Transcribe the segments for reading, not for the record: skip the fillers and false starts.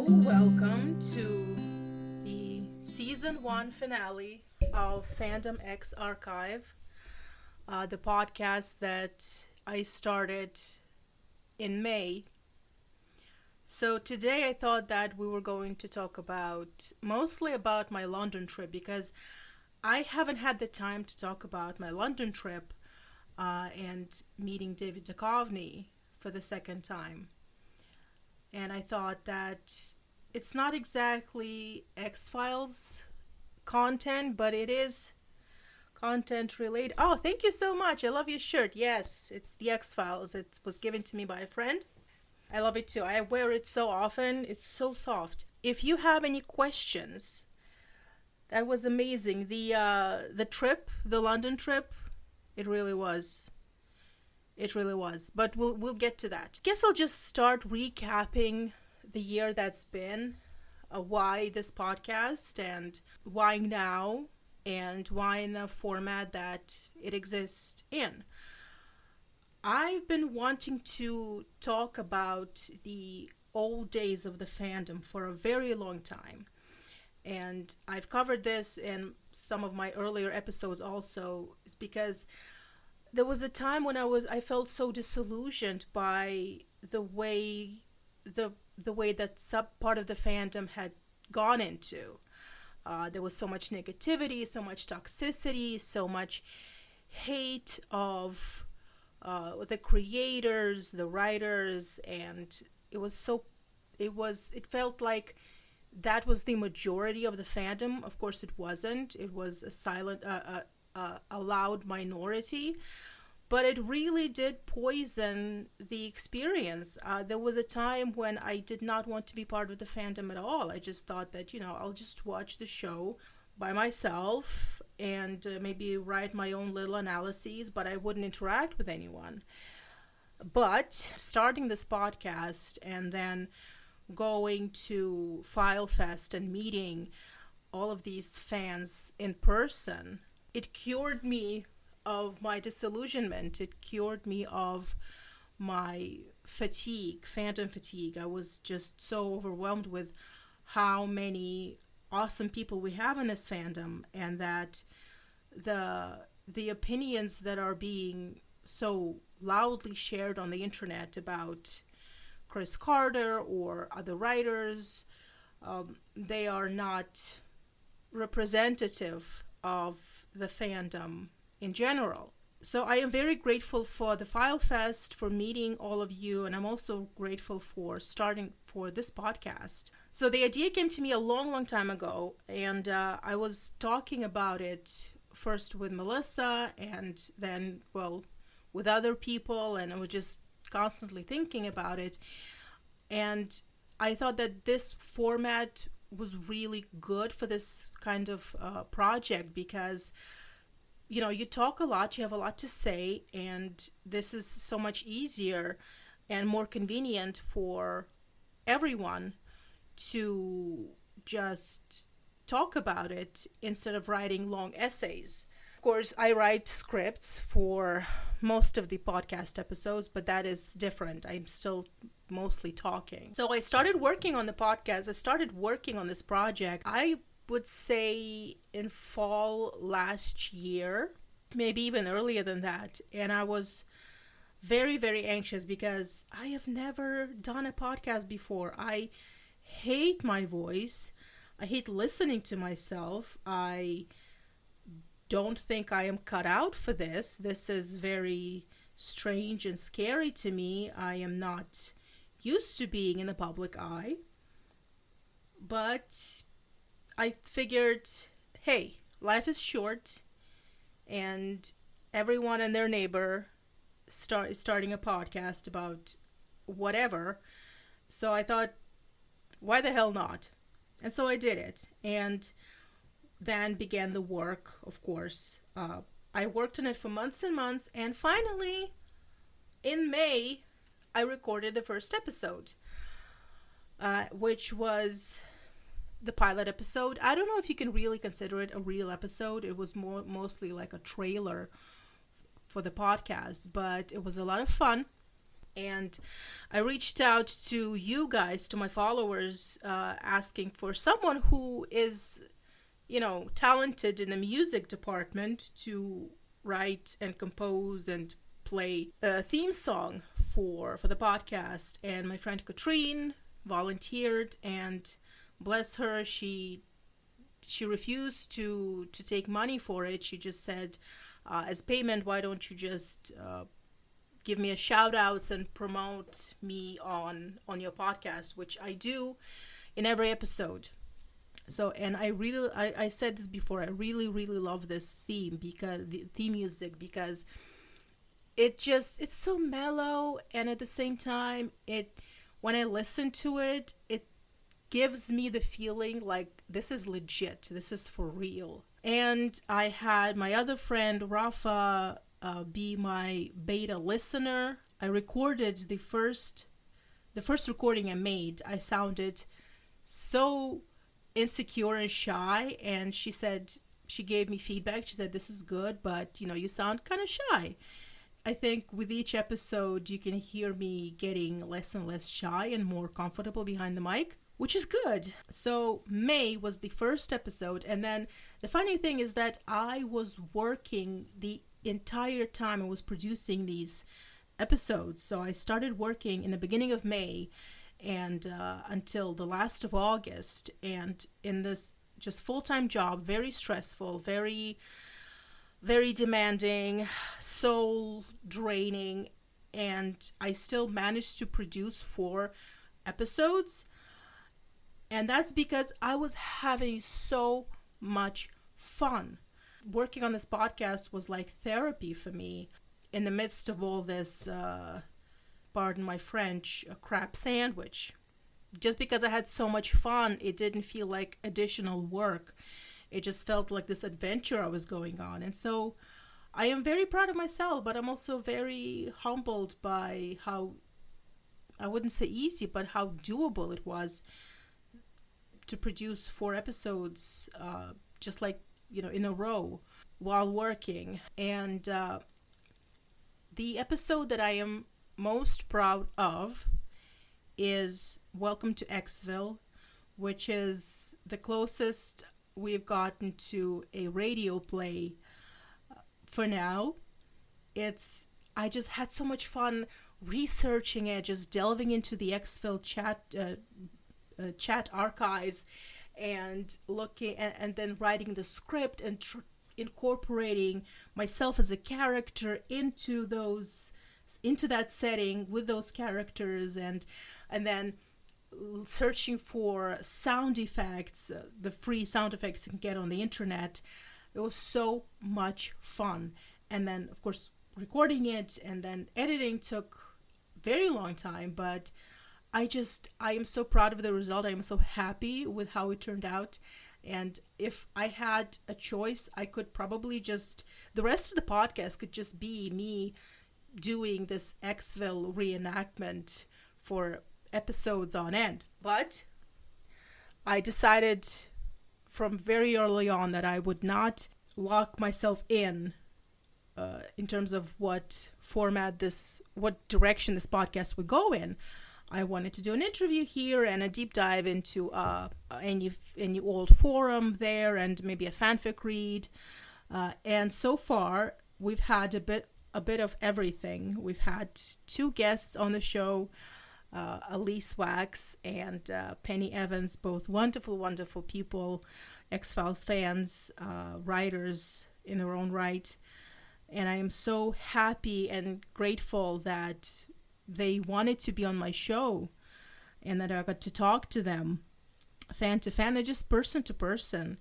Welcome to the season 1 finale of Fandom X Archive, the podcast that I started in May. So today I thought that we were going to talk mostly about my London trip, because I haven't had the time to talk about my London trip and meeting David Duchovny for the second time. And I thought that it's not exactly X-Files content, but it is content related. Oh, thank you so much. I love your shirt. Yes, it's the X-Files. It was given to me by a friend. I love it too. I wear it so often. It's so soft. If you have any questions, that was amazing. The trip, the London trip, it really was. It really was. But we'll get to that. Guess I'll just start recapping the year that's been, why this podcast, and why now, and why in the format that it exists in. I've been wanting to talk about the old days of the fandom for a very long time. And I've covered this in some of my earlier episodes also, because there was a time when I felt so disillusioned by the way that sub part of the fandom had gone into. There was so much negativity, so much toxicity, so much hate of the creators, the writers, and it felt like that was the majority of the fandom. Of course it wasn't. It was a loud minority, but it really did poison the experience. There was a time when I did not want to be part of the fandom at all. I just thought that, I'll just watch the show by myself and maybe write my own little analyses, but I wouldn't interact with anyone. But starting this podcast and then going to File Fest and meeting all of these fans in person, it cured me of my disillusionment. It cured me of my fandom fatigue. I was just so overwhelmed with how many awesome people we have in this fandom, and that the opinions that are being so loudly shared on the internet about Chris Carter or other writers, they are not representative of the fandom in general. So I am very grateful for the File Fest, for meeting all of you, and I'm also grateful for starting for this podcast. So the idea came to me a long, long time ago, and I was talking about it first with Melissa, and then, with other people, and I was just constantly thinking about it. And I thought that this format was really good for this kind of project, because you talk a lot, you have a lot to say, and this is so much easier and more convenient for everyone to just talk about it instead of writing long essays. Of course, I write scripts for most of the podcast episodes, but that is different. I'm still mostly talking. So I started working on the podcast. I started working on this project, I would say, in fall last year, maybe even earlier than that. And I was very, very anxious because I have never done a podcast before. I hate my voice. I hate listening to myself. I don't think I am cut out for this. This is very strange and scary to me. I am not used to being in the public eye. But I figured, hey, life is short, and everyone and their neighbor is starting a podcast about whatever. So I thought, why the hell not? And so I did it, and then began the work, of course. I worked on it for months and months, and finally, in May, I recorded the first episode, which was the pilot episode. I don't know if you can really consider it a real episode. It was mostly like a trailer for the podcast, but it was a lot of fun. And I reached out to you guys, to my followers, asking for someone who is, talented in the music department to write and compose and play a theme song for the podcast. And my friend Katrine volunteered, and bless her, she refused to take money for it. She just said, as payment, why don't you just give me a shout outs and promote me on your podcast, which I do in every episode. So, and I said this before, I really, really love this theme, because the theme music, because it's so mellow, and at the same time, when I listen to it, it gives me the feeling like this is legit, this is for real. And I had my other friend, Rafa, be my beta listener. I recorded the first recording I made. I sounded so insecure and shy, and she gave me feedback. She said, this is good, but you sound kind of shy. I think with each episode you can hear me getting less and less shy and more comfortable behind the mic, which is good. So May was the first episode, and then the funny thing is that I was working the entire time I was producing these episodes. So I started working in the beginning of May and until the last of August, and in this just full-time job, very stressful, very, very demanding, soul draining, and I still managed to produce 4 episodes. And that's because I was having so much fun. Working on this podcast was like therapy for me in the midst of all this, pardon my French, a crap sandwich. Just because I had so much fun, it didn't feel like additional work. It just felt like this adventure I was going on. And so I am very proud of myself, but I'm also very humbled by how, I wouldn't say easy, but how doable it was to produce 4 episodes, just like, in a row while working. And the episode that I am most proud of is Welcome to Xville, which is the closest we've gotten to a radio play for now. I just had so much fun researching it, just delving into the Xville chat archives and looking and then writing the script and incorporating myself as a character into that setting with those characters, and then searching for sound effects, the free sound effects you can get on the internet. It was so much fun. And then of course recording it and then editing took very long time, but I am so proud of the result. I am so happy with how it turned out. And if I had a choice, I could probably the rest of the podcast could just be me doing this Xville reenactment for episodes on end. But I decided from very early on that I would not lock myself in terms of what direction this podcast would go in. I wanted to do an interview here and a deep dive into any old forum there, and maybe a fanfic read. And so far, we've had a bit of everything. We've had 2 guests on the show, Elise Wax and Penny Evans, both wonderful, wonderful people, X-Files fans, writers in their own right. And I am so happy and grateful that they wanted to be on my show and that I got to talk to them fan to fan and just person to person.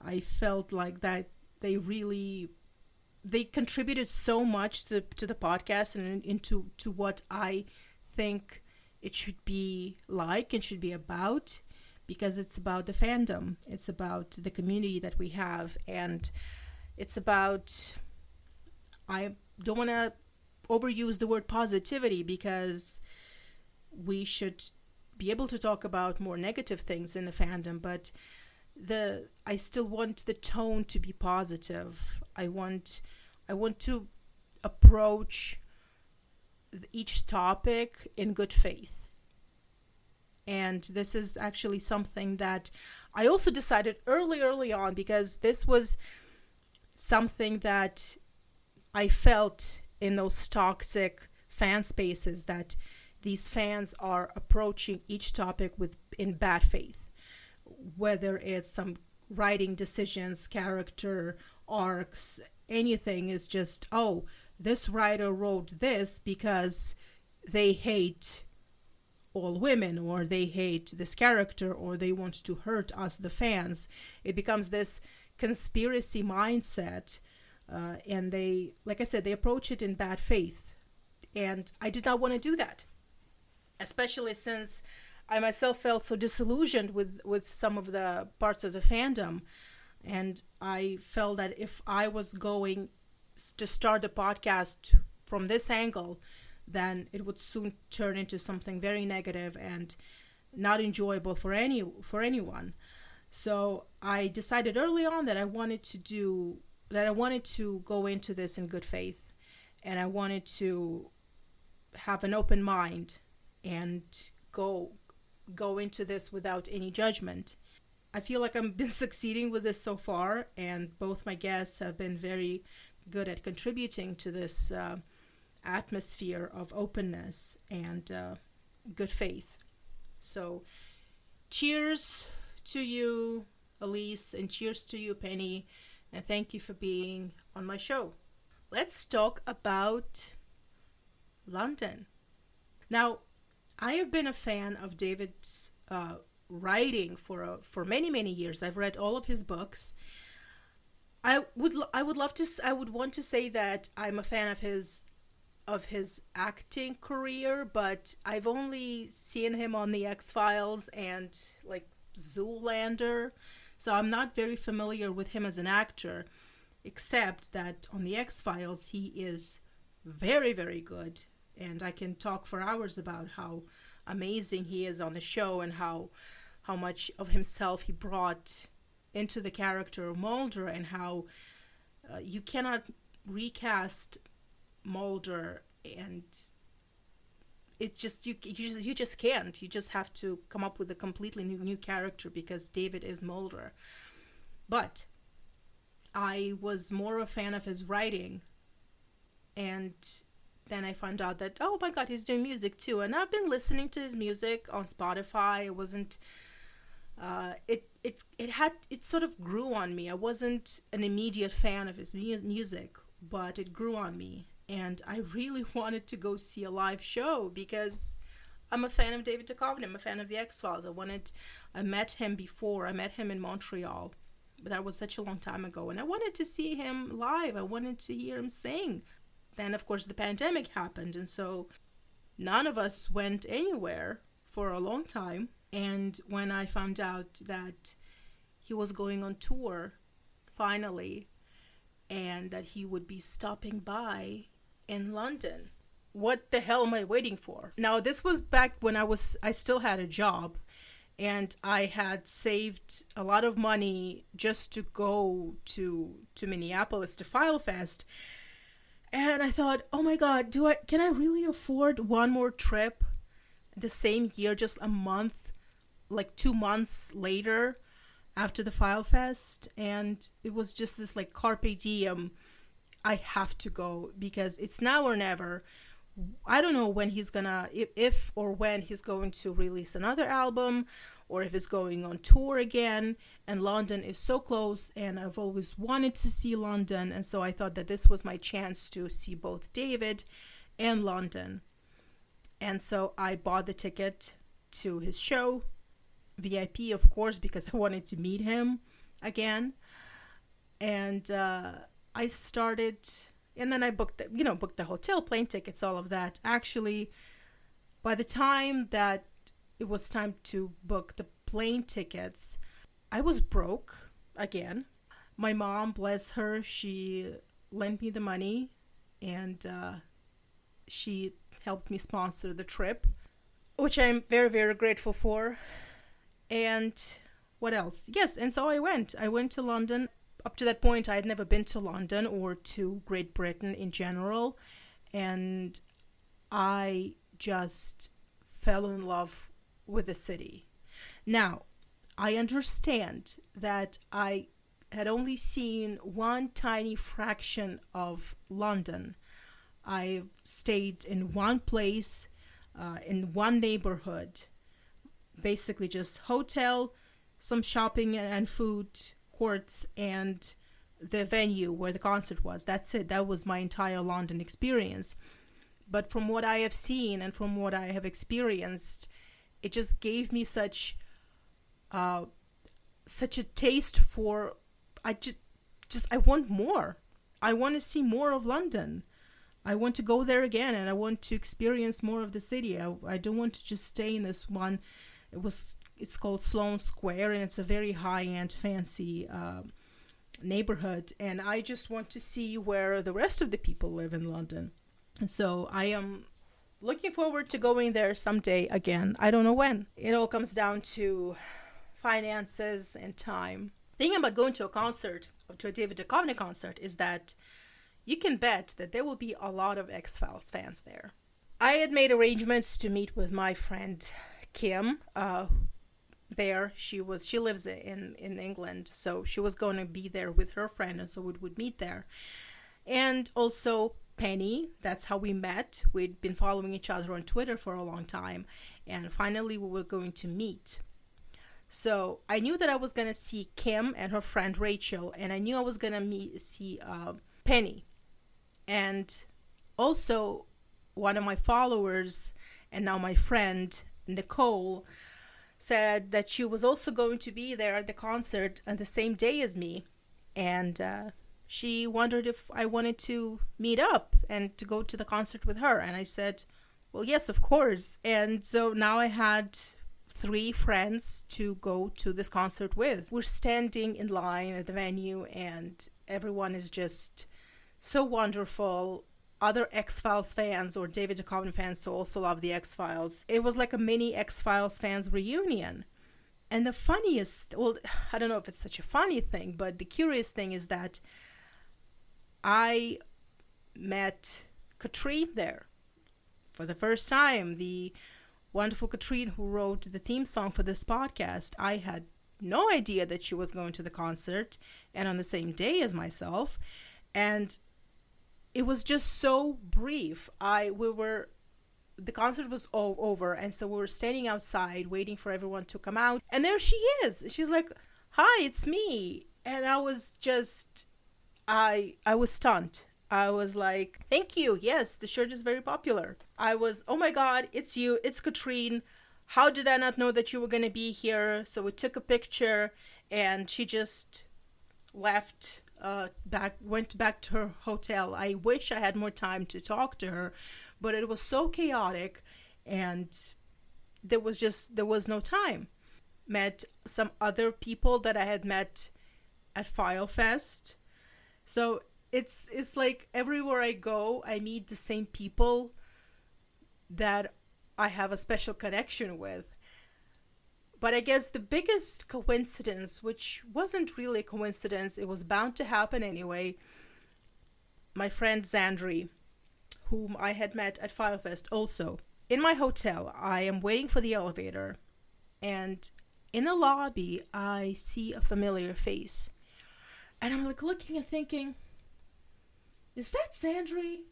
I felt like that they contributed so much to the podcast and into what I think it should be like and should be about, because it's about the fandom. It's about the community that we have, and it's about, I don't want to overuse the word positivity, because we should be able to talk about more negative things in the fandom, but I still want the tone to be positive. I want to approach each topic in good faith. And this is actually something that I also decided early on, because this was something that I felt in those toxic fan spaces, that these fans are approaching each topic in bad faith, whether it's some writing decisions, character arcs, anything is just, oh, this writer wrote this because they hate all women, or they hate this character, or they want to hurt us, the fans. It becomes this conspiracy mindset, and they, like I said, they approach it in bad faith. And I did not want to do that, especially since I myself felt so disillusioned with some of the parts of the fandom. And I felt that if I was going to start a podcast from this angle, then it would soon turn into something very negative and not enjoyable for anyone. So I decided early on that I wanted to go into this in good faith, and I wanted to have an open mind and go into this without any judgment. I feel like I've been succeeding with this so far, and both my guests have been very good at contributing to this atmosphere of openness and good faith. So cheers to you, Elise, and cheers to you, Penny, and thank you for being on my show. Let's talk about London. Now, I have been a fan of David's writing for many years. I've read all of his books. I would want to say that I'm a fan of his acting career, but I've only seen him on the X-Files and like Zoolander, so I'm not very familiar with him as an actor, except that on the X-Files he is very, very good, and I can talk for hours about how amazing he is on the show and how much of himself he brought into the character of Mulder, and how you cannot recast Mulder, and it just you just can't. You just have to come up with a completely new character, because David is Mulder. But I was more a fan of his writing, and then I found out that, oh my God, he's doing music too, and I've been listening to his music on Spotify. It wasn't it sort of grew on me. I wasn't an immediate fan of his music, but it grew on me, and I really wanted to go see a live show, because I'm a fan of David Duchovny. I'm a fan of the X-Files. I met him before. I met him in Montreal, but that was such a long time ago, and I wanted to see him live. I wanted to hear him sing. Then, of course, the pandemic happened, and so none of us went anywhere for a long time. And when I found out that he was going on tour, finally, and that he would be stopping by in London, what the hell am I waiting for? Now, this was back when I still had a job, and I had saved a lot of money just to go to Minneapolis to FileFest. And I thought, oh my God, can I really afford one more trip the same year, just a month, like 2 months later after the FileFest? And it was just this like carpe diem. I have to go, because it's now or never. I don't know when he's gonna, if or when he's going to release another album, or if he's going on tour again. And London is so close, and I've always wanted to see London, and so I thought that this was my chance to see both David and London. And so I bought the ticket to his show, VIP, of course, because I wanted to meet him again. And I started, and then I booked the hotel, plane tickets, all of that. Actually, by the time that it was time to book the plane tickets, I was broke again. My mom, bless her, she lent me the money, and she helped me sponsor the trip, which I'm very, very grateful for. And what else? Yes, and so I went to London. Up to that point, I had never been to London or to Great Britain in general, and I just fell in love with the city. Now, I understand that I had only seen one tiny fraction of London. I stayed in one place, in one neighborhood, basically just hotel, some shopping and food courts, and the venue where the concert was. That's it. That was my entire London experience. But from what I have seen and from what I have experienced, it just gave me such a taste for. I want more. I want to see more of London. I want to go there again, and I want to experience more of the city. I don't want to just stay in this one. It's called Sloane Square, and it's a very high-end, fancy neighborhood. And I just want to see where the rest of the people live in London. And so I am looking forward to going there someday again. I don't know when. It all comes down to finances and time. The thing about going to a concert, to a David Duchovny concert, is that you can bet that there will be a lot of X-Files fans there. I had made arrangements to meet with my friend Kim there. She lives in England, so she was going to be there with her friend, and so we would meet there. And also Penny, that's how we met. We'd been following each other on Twitter for a long time, and finally we were going to meet. So I knew that I was going to see Kim and her friend Rachel, and I knew I was going to see Penny. And also one of my followers and now my friend Nicole said that she was also going to be there at the concert on the same day as me. And she wondered if I wanted to meet up and to go to the concert with her. And I said, well, yes, of course. And so now I had 3 friends to go to this concert with. We're standing in line at the venue, and everyone is just so wonderful. Other X-Files fans or David Duchovny fans who also love the X-Files. It was like a mini X-Files fans reunion. And the funniest, well, I don't know if it's such a funny thing, but the curious thing is that I met Katrine there for the first time. The wonderful Katrine who wrote the theme song for this podcast. I had no idea that she was going to the concert and on the same day as myself. And it was just so brief. The concert was all over, and so we were standing outside waiting for everyone to come out. And there she is. She's like, "Hi, it's me." And I was just, I was stunned. I was like, "Thank you. Yes, the shirt is very popular." I was, "Oh my God, it's you. It's Katrine. How did I not know that you were going to be here?" So we took a picture, and she just left. Went back to her hotel. I wish I had more time to talk to her, but it was so chaotic, and there was no time. Met some other people that I had met at File Fest. So it's like everywhere I go, I meet the same people that I have a special connection with. But I guess the biggest coincidence, which wasn't really a coincidence, it was bound to happen anyway, my friend Zandri, whom I had met at Firefest also. In my hotel, I am waiting for the elevator, and in the lobby, I see a familiar face. And I'm like looking and thinking, is that Zandri?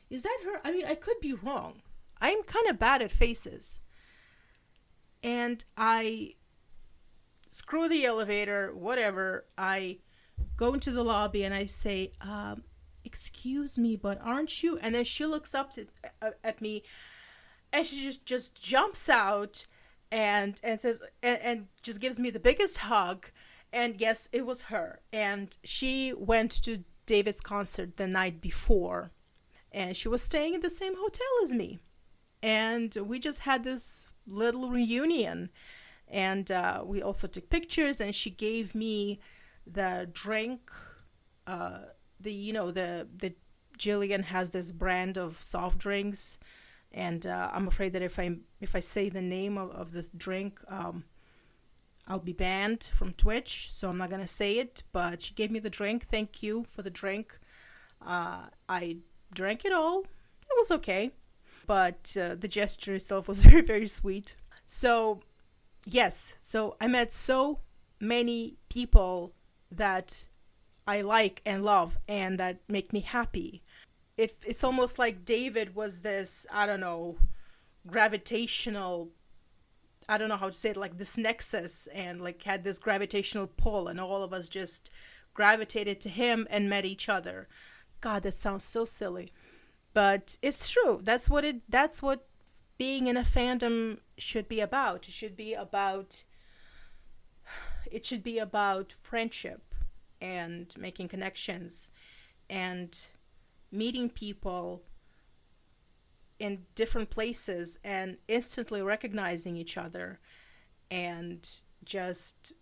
Is that her? I mean, I could be wrong. I'm kind of bad at faces. And I screw the elevator, whatever. I go into the lobby and I say, "Excuse me, but aren't you?" And then she looks up at me, and she just jumps out and says, and just gives me the biggest hug. And yes, it was her. And she went to David's concert the night before, and she was staying in the same hotel as me. And we just had this little reunion, and we also took pictures, and she gave me the drink. The Jillian has this brand of soft drinks, and I'm afraid that if I say the name of this drink, I'll be banned from Twitch, so I'm not gonna say it. But she gave me the drink. Thank you for the drink. I drank it all. It was okay. But the gesture itself was very, very sweet. So, yes. So I met so many people that I like and love and that make me happy. It's almost like David was this, I don't know, gravitational, I don't know how to say it, like this nexus, and like had this gravitational pull, and all of us just gravitated to him and met each other. God, that sounds so silly. But it's true. That's what being in a fandom should be about. It should be about friendship and making connections and meeting people in different places and instantly recognizing each other and just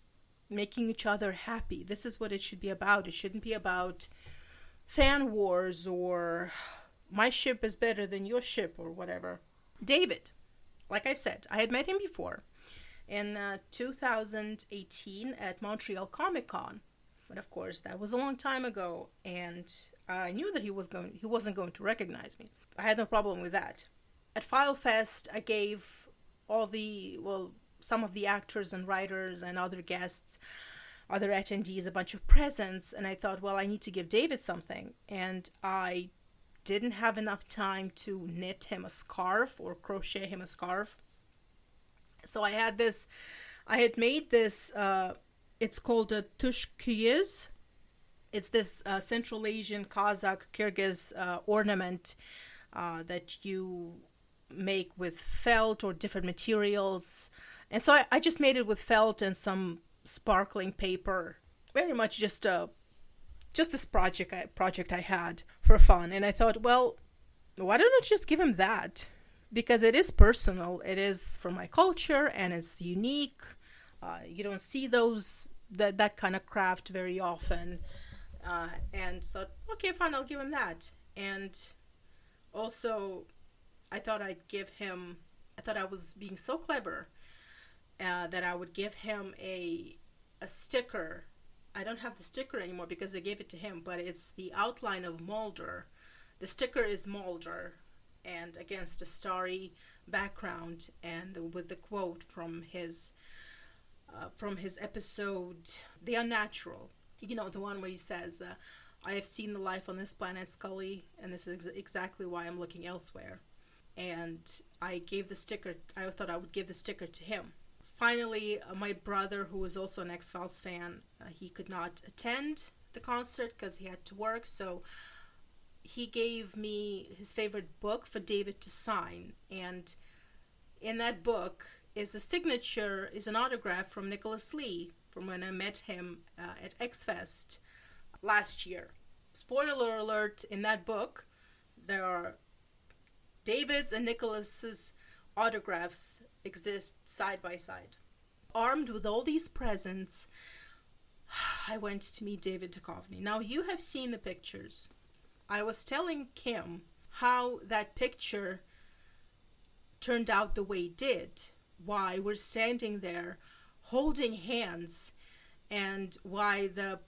making each other happy. This is what it should be about. It shouldn't be about fan wars or my ship is better than your ship or whatever. David, like I said, I had met him before in 2018 at Montreal Comic Con. But of course, that was a long time ago, and I knew that he wasn't going to recognize me. I had no problem with that. At File Fest, I gave some of the actors and writers and other guests, other attendees, a bunch of presents, and I thought, well, I need to give David something. And I didn't have enough time to knit him a scarf or crochet him a scarf. So I had made this, it's called a tushkuyiz. It's this Central Asian, Kazakh, Kyrgyz ornament that you make with felt or different materials. And so I just made it with felt and some sparkling paper. Very much just this project I had for fun. And I thought, well, why don't I just give him that? Because it is personal. It is from my culture and it's unique. You don't see that kind of craft very often. And thought, okay, fine, I'll give him that. And also, I thought I was being so clever that I would give him a sticker. I don't have the sticker anymore because I gave it to him, but it's the outline of Mulder. The sticker is Mulder, and against a starry background, and with the quote from his episode, The Unnatural. You know, the one where he says, I have seen the life on this planet, Scully, and this is exactly why I'm looking elsewhere. And I thought I would give the sticker to him. Finally, my brother, who is also an X-Files fan, he could not attend the concert because he had to work, so he gave me his favorite book for David to sign. And in that book is an autograph from Nicholas Lee from when I met him at X-Fest last year. Spoiler alert, in that book, there are David's and Nicholas's autographs exist side by side. Armed with all these presents, I went to meet David Duchovny. Now, you have seen the pictures. I was telling Kim how that picture turned out the way it did, why we're standing there holding hands, and why the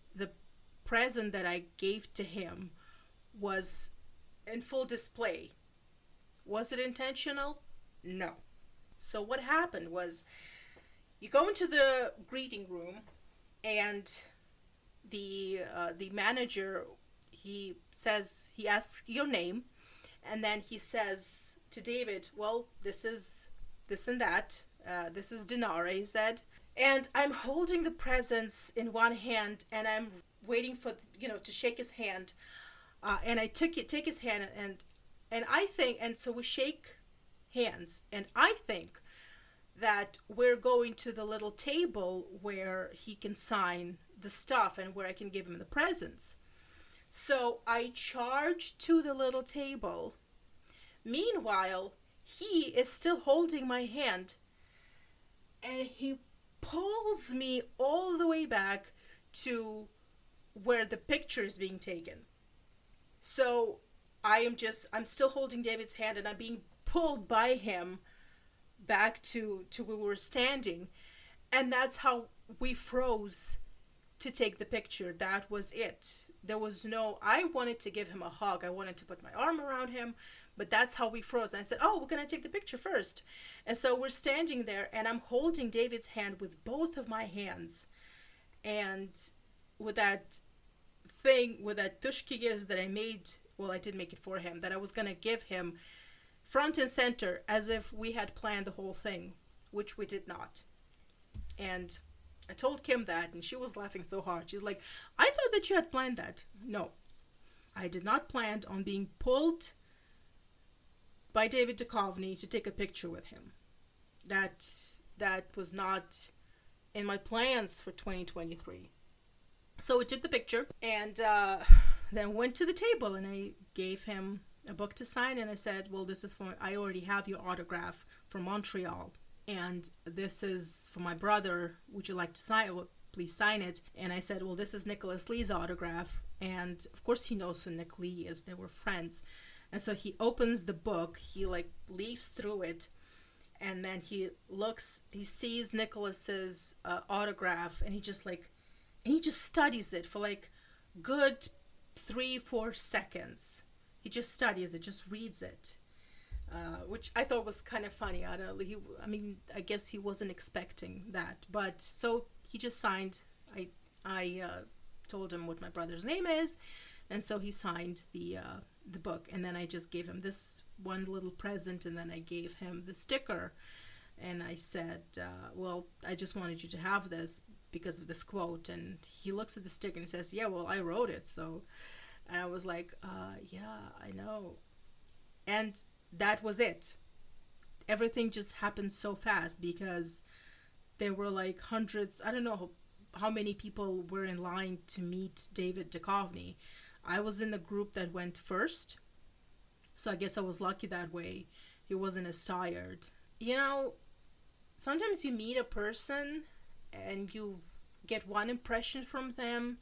present that I gave to him was in full display. Was it intentional? No. So what happened was, you go into the greeting room, and the manager, he asks your name, and then he says to David, well, this is this and that. This is Dinara, he said. And I'm holding the presents in one hand, and I'm waiting for, to shake his hand. And I take his hand, and I think, and so we shake hands, and I think that we're going to the little table where he can sign the stuff and where I can give him the presents. So I charge to the little table. Meanwhile, he is still holding my hand, and he pulls me all the way back to where the picture is being taken. So I'm still holding David's hand, and I'm being pulled by him back to where we were standing. And that's how we froze to take the picture. That was it. there was no, I wanted to give him a hug. I wanted to put my arm around him, but that's how we froze. And I said, oh, we're going to take the picture first. And so we're standing there, and I'm holding David's hand with both of my hands. And with that thing, with that tushkiges that I made, well, I did make it for him, that I was going to give him front and center as if we had planned the whole thing, which we did not. And I told Kim that, and she was laughing so hard. She's like, I thought that you had planned that. No, I did not plan on being pulled by David Duchovny to take a picture with him. That was not in my plans for 2023. So we took the picture, and then went to the table, and I gave him a book to sign, and I said, well, this is for, I already have your autograph from Montreal, and this is for my brother. Would you like to sign it? Well, please sign it. And I said, well, this is Nicholas Lee's autograph. And of course he knows who Nick Lee is. They were friends. And so he opens the book, he like leafs through it, and then he sees Nicholas's autograph, and he just studies it for like good 3-4 seconds. He just studies it, just reads it. Which I thought was kind of funny. I guess he wasn't expecting that. But so he just signed. I told him what my brother's name is, and so he signed the book. And then I just gave him this one little present, and then I gave him the sticker. And I said, well, I just wanted you to have this because of this quote. And he looks at the sticker and says, yeah, well, I wrote it. So, and I was like, yeah, I know. And that was it. Everything just happened so fast because there were like hundreds, I don't know how many people were in line to meet David Duchovny. I was in the group that went first, so I guess I was lucky that way. He wasn't as tired. You know, sometimes you meet a person and you get one impression from them,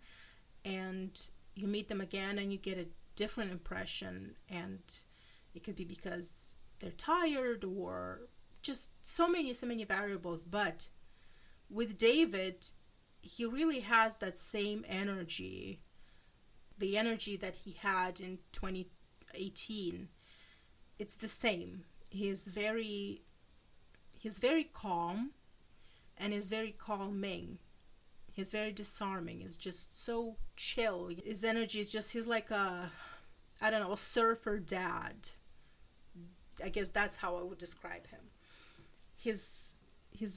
and you meet them again and you get a different impression, and it could be because they're tired or just so many variables. But with David, he really has that same energy, the energy that he had in 2018. It's the same. He's very calm, and is very calming. He's very disarming. He's just so chill. His energy is just, he's like a surfer dad. I guess that's how I would describe him. He's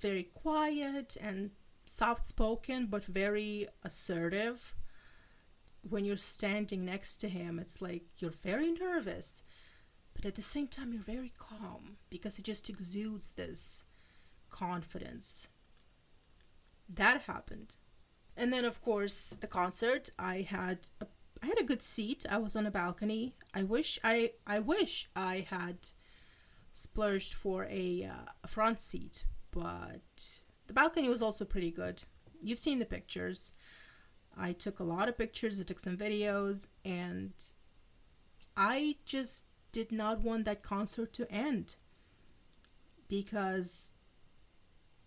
very quiet and soft-spoken, but very assertive. When you're standing next to him, it's like you're very nervous, but at the same time you're very calm because he just exudes this confidence. That happened. And then, of course, the concert, I had a good seat. I was on a balcony. I wish I had splurged for a front seat, but the balcony was also pretty good. You've seen the pictures. I took a lot of pictures. I took some videos, and I just did not want that concert to end because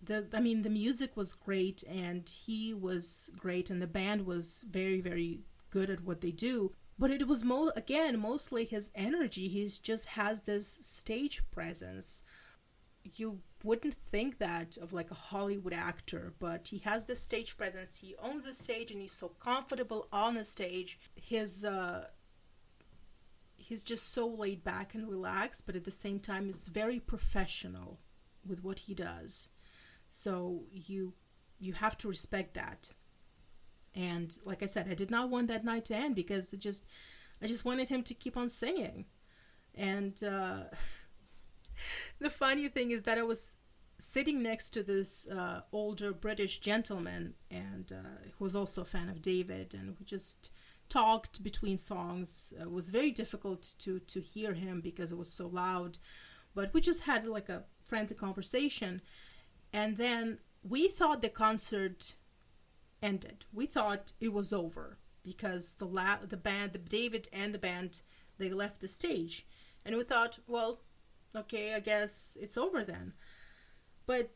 the music was great, and he was great, and the band was very, very good at what they do. But it was mostly his energy. He just has this stage presence. You wouldn't think that of like a Hollywood actor, but he has this stage presence. He owns the stage, and he's so comfortable on the stage. He's just so laid back and relaxed, but at the same time is very professional with what he does. So you have to respect that. And like I said, I did not want that night to end because I just wanted him to keep on singing. And the funny thing is that I was sitting next to this older British gentleman, and who was also a fan of David, and we just talked between songs. It was very difficult to hear him because it was so loud, but we just had like a friendly conversation. And then we thought the concert ended. We thought it was over because the band, David and the band, they left the stage, and we thought, well, okay, I guess it's over then. But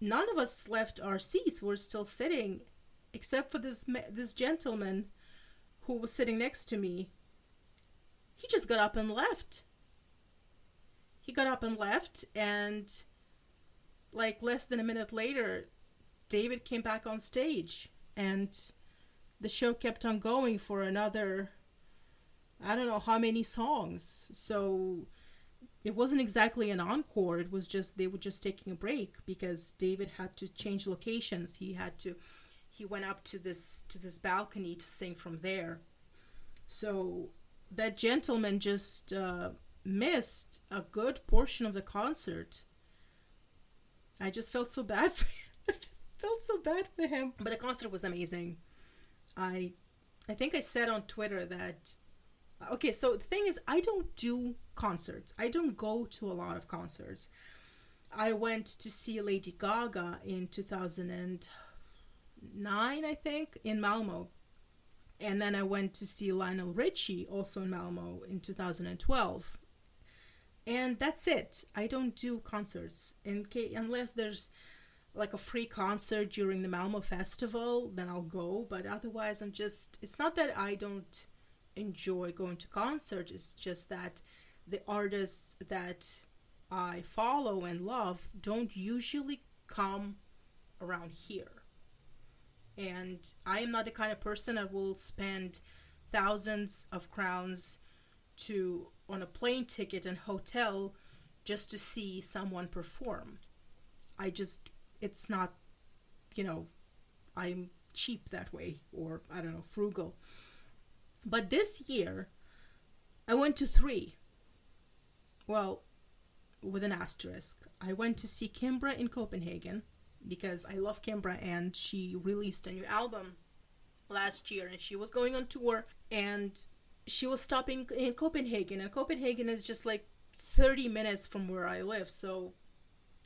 none of us left our seats. We're still sitting, except for this gentleman who was sitting next to me, he just got up and left. He got up and left, and like less than a minute later, David came back on stage, and the show kept on going for another, I don't know how many songs. So it wasn't exactly an encore. It was just, they were just taking a break because David had to change locations. He went up to this balcony to sing from there. So that gentleman just missed a good portion of the concert. I just felt so bad for him. Felt so bad for him. But the concert was amazing. I think I said on Twitter that, okay, so the thing is, I don't do concerts. I don't go to a lot of concerts. I went to see Lady Gaga in 2009, I think, in Malmo. And then I went to see Lionel Richie, also in Malmo, in 2012. And that's it. I don't do concerts. Unless there's like a free concert during the Malmo Festival, then I'll go. But otherwise, it's not that I don't enjoy going to concerts. It's just that the artists that I follow and love don't usually come around here. And I am not the kind of person that will spend thousands of crowns on a plane ticket and hotel just to see someone perform. It's not, I'm cheap that way, or I don't know, frugal. But this year, I went to 3. Well, with an asterisk. I went to see Kimbra in Copenhagen because I love Kimbra, and she released a new album last year, and she was going on tour, and she was stopping in Copenhagen, and Copenhagen is just like 30 minutes from where I live, so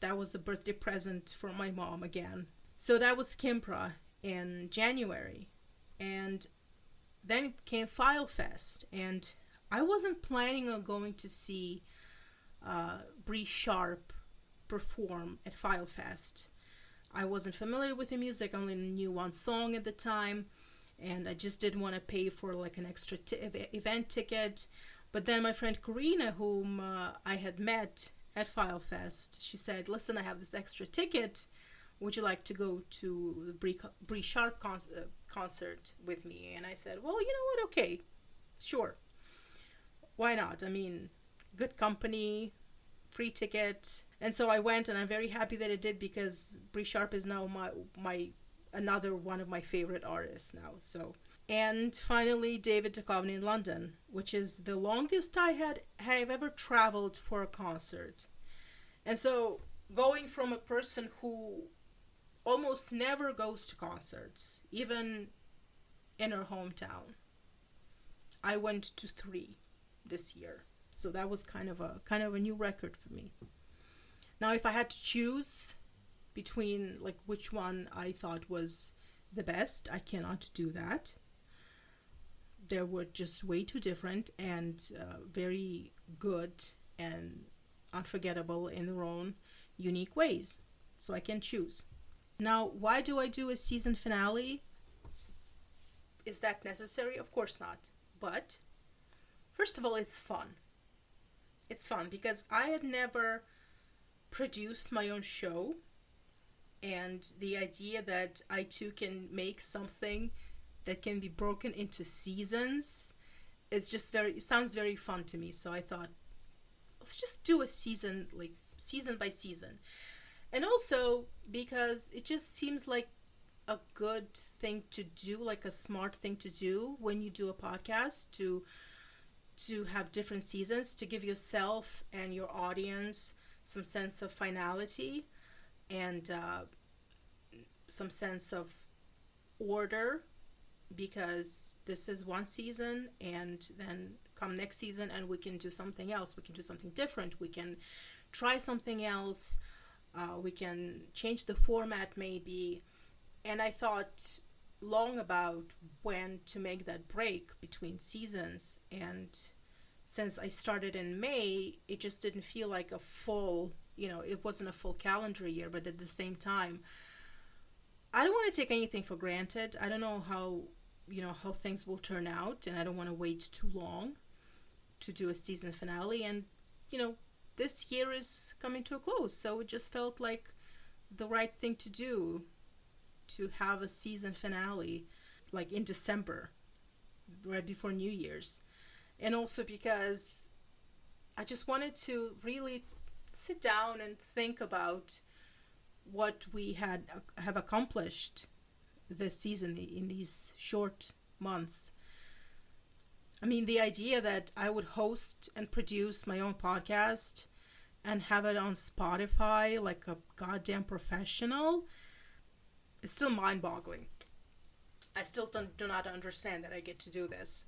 that was a birthday present for my mom again. So that was Kimbra in January, and then came File Fest, and I wasn't planning on going to see Bree Sharp perform at File Fest. I wasn't familiar with the music. I only knew one song at the time, and I just didn't want to pay for like an extra event ticket. But then my friend Karina, whom I had met at File Fest, she said, "Listen, I have this extra ticket. Would you like to go to the Bree Sharp concert with me?" And I said, "Well, you know what? Okay, sure. Why not? I mean, good company, free ticket." And so I went, and I'm very happy that I did, because Bree Sharp is now my another one of my favorite artists now. So, and finally David Duchovny in London, which is the longest have ever traveled for a concert. And so going from a person who almost never goes to concerts, even in her hometown, I went to 3 this year. So that was kind of a new record for me. Now, if I had to choose between like which one I thought was the best, I cannot do that. They were just way too different and very good and unforgettable in their own unique ways. So I can choose. Now, why do I do a season finale? Is that necessary? Of course not. But first of all, it's fun. It's fun because I had never produced my own show, and the idea that I too can make something that can be broken into seasons, it sounds very fun to me. So I thought, let's just do a season, like season by season. And also because it just seems like a good thing to do, like a smart thing to do when you do a podcast, to have different seasons, to give yourself and your audience some sense of finality and some sense of order, because this is one season, and then come next season and we can do something else. We can do something different. We can try something else. We can change the format maybe. And I thought long about when to make that break between seasons, and since I started in May, it just didn't feel like a full, it wasn't a full calendar year, but at the same time, I don't want to take anything for granted. I don't know how how things will turn out, and I don't want to wait too long to do a season finale. And this year is coming to a close, so it just felt like the right thing to do, to have a season finale like in December, right before New Year's. And also because I just wanted to really sit down and think about what we have accomplished this season in these short months. I mean, the idea that I would host and produce my own podcast and have it on Spotify like a goddamn professional is still mind-boggling. I still do not understand that I get to do this,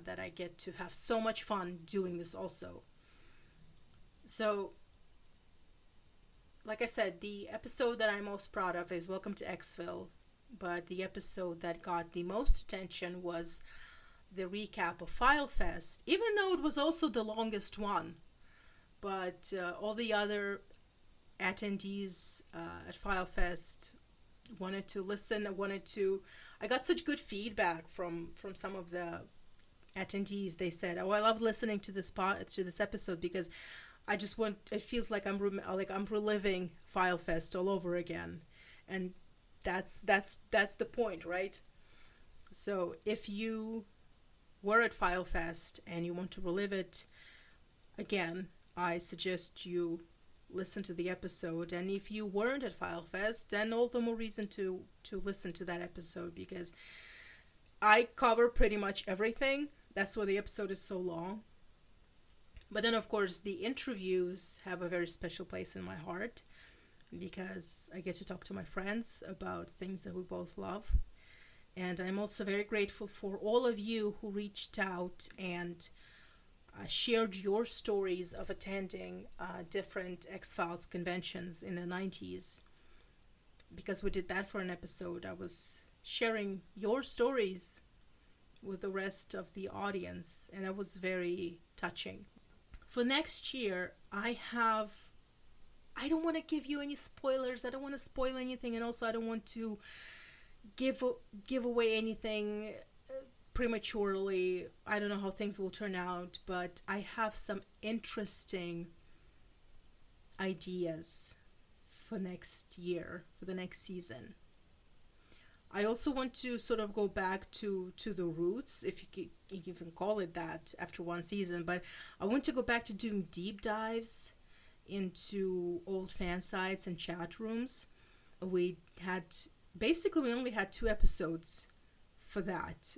that I get to have so much fun doing this also. So, like I said, the episode that I'm most proud of is Welcome to Xville, but the episode that got the most attention was the recap of FileFest, even though it was also the longest one. But all the other attendees at FileFest wanted to listen. I got such good feedback from some of the attendees. They said, "Oh, I love listening to this episode because I just want. It feels like I'm reliving FileFest all over again," and that's the point, right? So if you were at FileFest and you want to relive it again, I suggest you listen to the episode. And if you weren't at FileFest, then all the more reason to listen to that episode, because I cover pretty much everything. That's why the episode is so long. But then, of course, the interviews have a very special place in my heart, because I get to talk to my friends about things that we both love. And I'm also very grateful for all of you who reached out and shared your stories of attending different X-Files conventions in the 90s. Because we did that for an episode, I was sharing your stories with the rest of the audience, and that was very touching. For next year, I don't want to give you any spoilers. I don't want to spoil anything, and also I don't want to give away anything prematurely. I don't know how things will turn out, but I have some interesting ideas for next year, for the next season. I also want to sort of go back to the roots, if you can even call it that, after one season, but I want to go back to doing deep dives into old fan sites and chat rooms. We only had 2 episodes for that.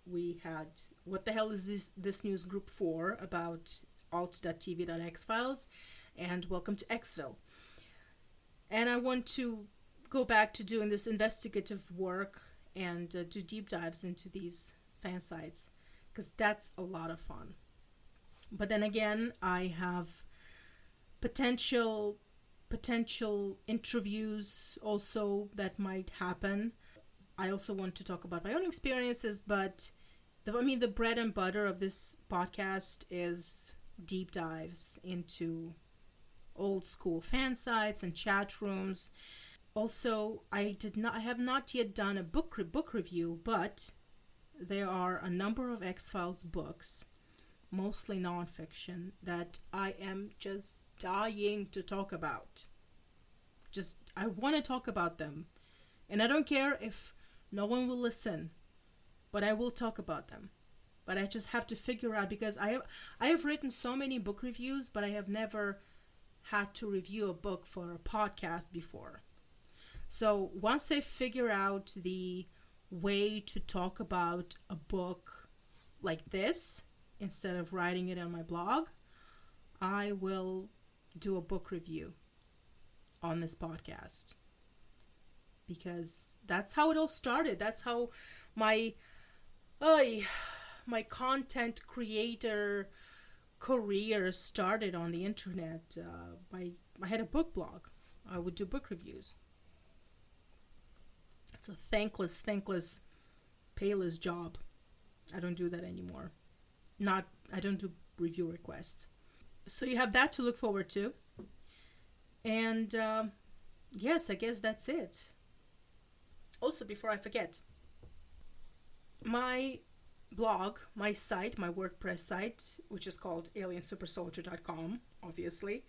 We had What the Hell is this News Group for, about alt.tv.xfiles, and Welcome to Xville. And I want to go back to doing this investigative work and do deep dives into these fan sites, because that's a lot of fun. But then again, I have potential interviews also that might happen. I also want to talk about my own experiences, but the bread and butter of this podcast is deep dives into old school fan sites and chat rooms. Also, I have not yet done a book review, but there are a number of X-Files books, mostly nonfiction, that I am just dying to talk about. I want to talk about them. And I don't care if no one will listen, but I will talk about them. But I just have to figure out, because I have written so many book reviews, but I have never had to review a book for a podcast before. So once I figure out the way to talk about a book like this, instead of writing it on my blog, I will do a book review on this podcast. Because that's how it all started. That's how my content creator career started on the internet. I had a book blog. I would do book reviews. It's a thankless, payless job. I don't do that anymore. I don't do review requests. So you have that to look forward to. And yes, I guess that's it. Also, before I forget, My blog, my site, my WordPress site, which is called aliensupersoldier.com, obviously,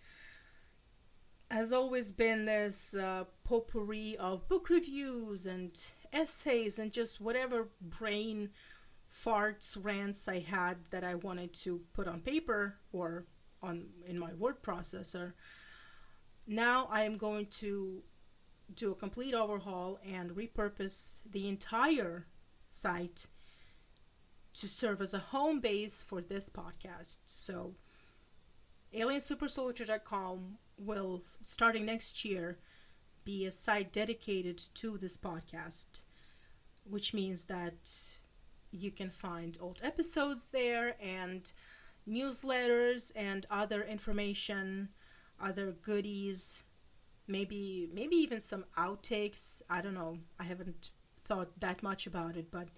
has always been this potpourri of book reviews and essays and just whatever brain farts, rants I had that I wanted to put on paper or on in my word processor. Now I am going to do a complete overhaul and repurpose the entire site to serve as a home base for this podcast. So aliensupersoldier.com will, starting next year, be a site dedicated to this podcast, which means that you can find old episodes there and newsletters and other information, other goodies, maybe even some outtakes. I don't know. I haven't thought that much about it, but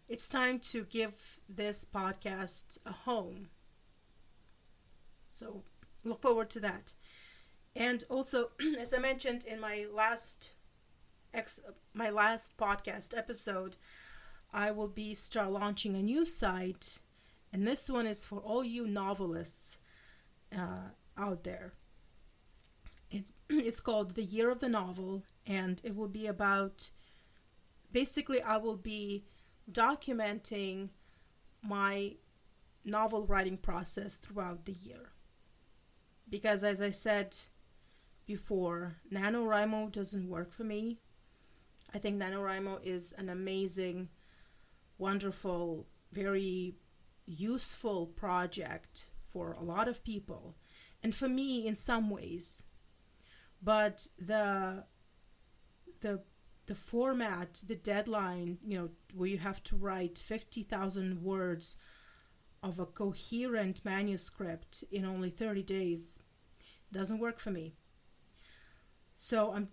it's time to give this podcast a home. So look forward to that. And also, as I mentioned in my last podcast episode, I will be launching a new site, and this one is for all you novelists out there. It's called The Year of the Novel, and it will be about, basically I will be documenting my novel writing process throughout the year. Because as I said before, NaNoWriMo doesn't work for me. I think NaNoWriMo is an amazing, wonderful, very useful project for a lot of people, and for me in some ways. But the format, the deadline, where you have to write 50,000 words of a coherent manuscript in only 30 days doesn't work for me. So I'm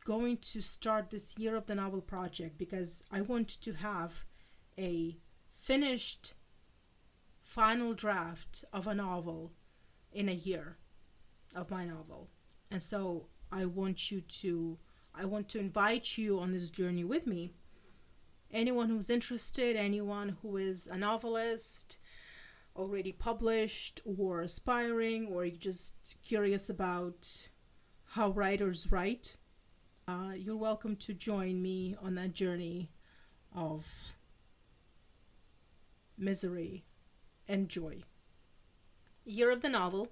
going to start this Year of the Novel project because I want to have a finished final draft of a novel in a year of my novel. And so I want to invite you on this journey with me. Anyone who's interested, anyone who is a novelist, already published or aspiring, or you're just curious about how writers write, you're welcome to join me on that journey of misery and joy. Year of the Novel,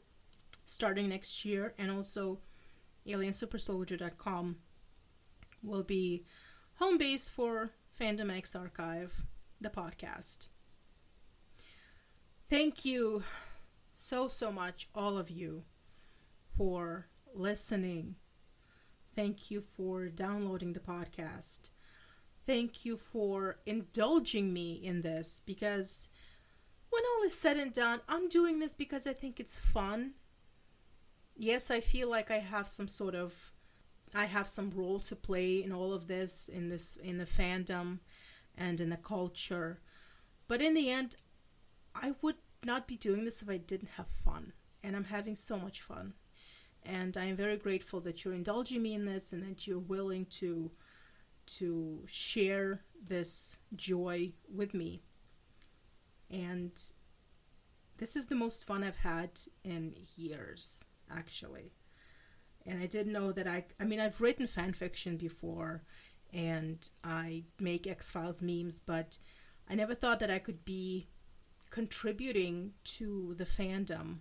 starting next year, and also aliensupersoldier.com will be home base for Fandom X Archive, the podcast. Thank you so much, all of you, for listening. Thank you for downloading the podcast. Thank you for indulging me in this, because when all is said and done, I'm doing this because I think it's fun. Yes, I feel like I have some role to play in all of this, in the fandom and in the culture. But in the end, I would not be doing this if I didn't have fun. And I'm having so much fun. And I am very grateful that you're indulging me in this and that you're willing to share this joy with me. And this is the most fun I've had in years, actually. And I didn't know that I've written fan fiction before, and I make X-Files memes, but I never thought that I could be contributing to the fandom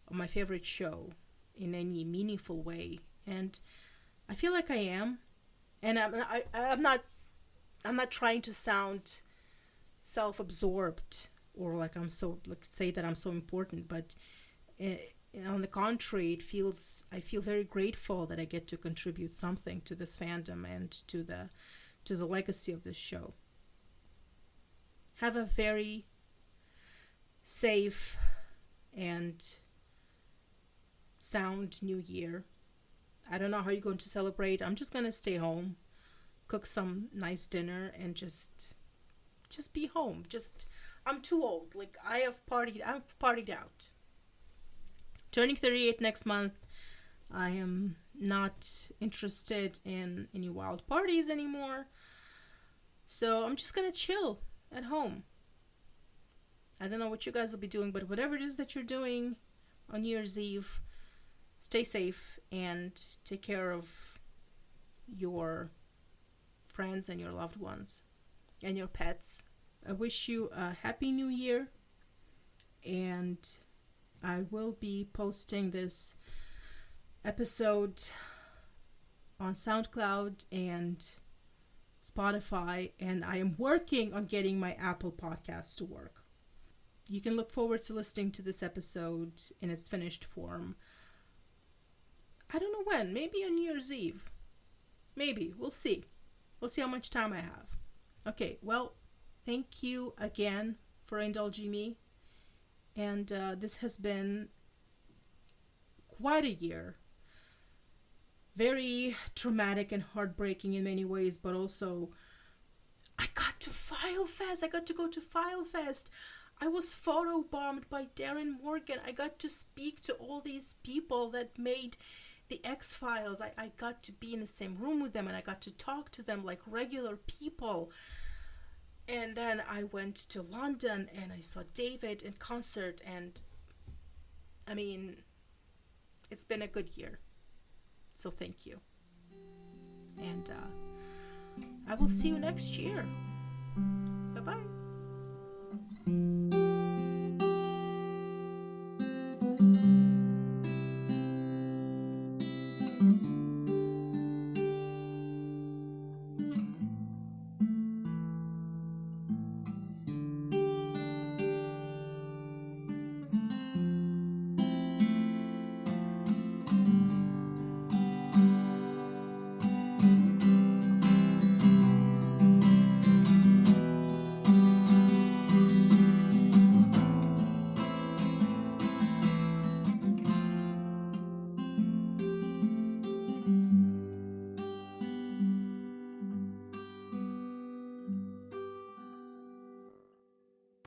of my favorite show in any meaningful way. And I feel like I am. And I'm not trying to sound self-absorbed or say that I'm so important, but on the contrary, I feel very grateful that I get to contribute something to this fandom and to the legacy of this show. Have a very safe and sound new year. I don't know how you're going to celebrate. I'm just going to stay home, cook some nice dinner, and just be home. I'm too old. I've partied out. Turning 38 next month. I am not interested in any wild parties anymore. So I'm just going to chill at home. I don't know what you guys will be doing, but whatever it is that you're doing on New Year's Eve, stay safe and take care of your friends and your loved ones and your pets. I wish you a happy new year, and I will be posting this episode on SoundCloud and Spotify, and I am working on getting my Apple Podcast to work. You can look forward to listening to this episode in its finished form. I don't know when, maybe on New Year's Eve. Maybe, we'll see. We'll see how much time I have. Okay, well, thank you again for indulging me. And this has been quite a year. Very traumatic and heartbreaking in many ways, but also I got to File Fest. I got to go to File Fest. I was photobombed by Darren Morgan. I got to speak to all these people that made the X-Files. I got to be in the same room with them, and I got to talk to them like regular people. And then I went to London and I saw David in concert, and I mean, it's been a good year. So thank you. And I will see you next year.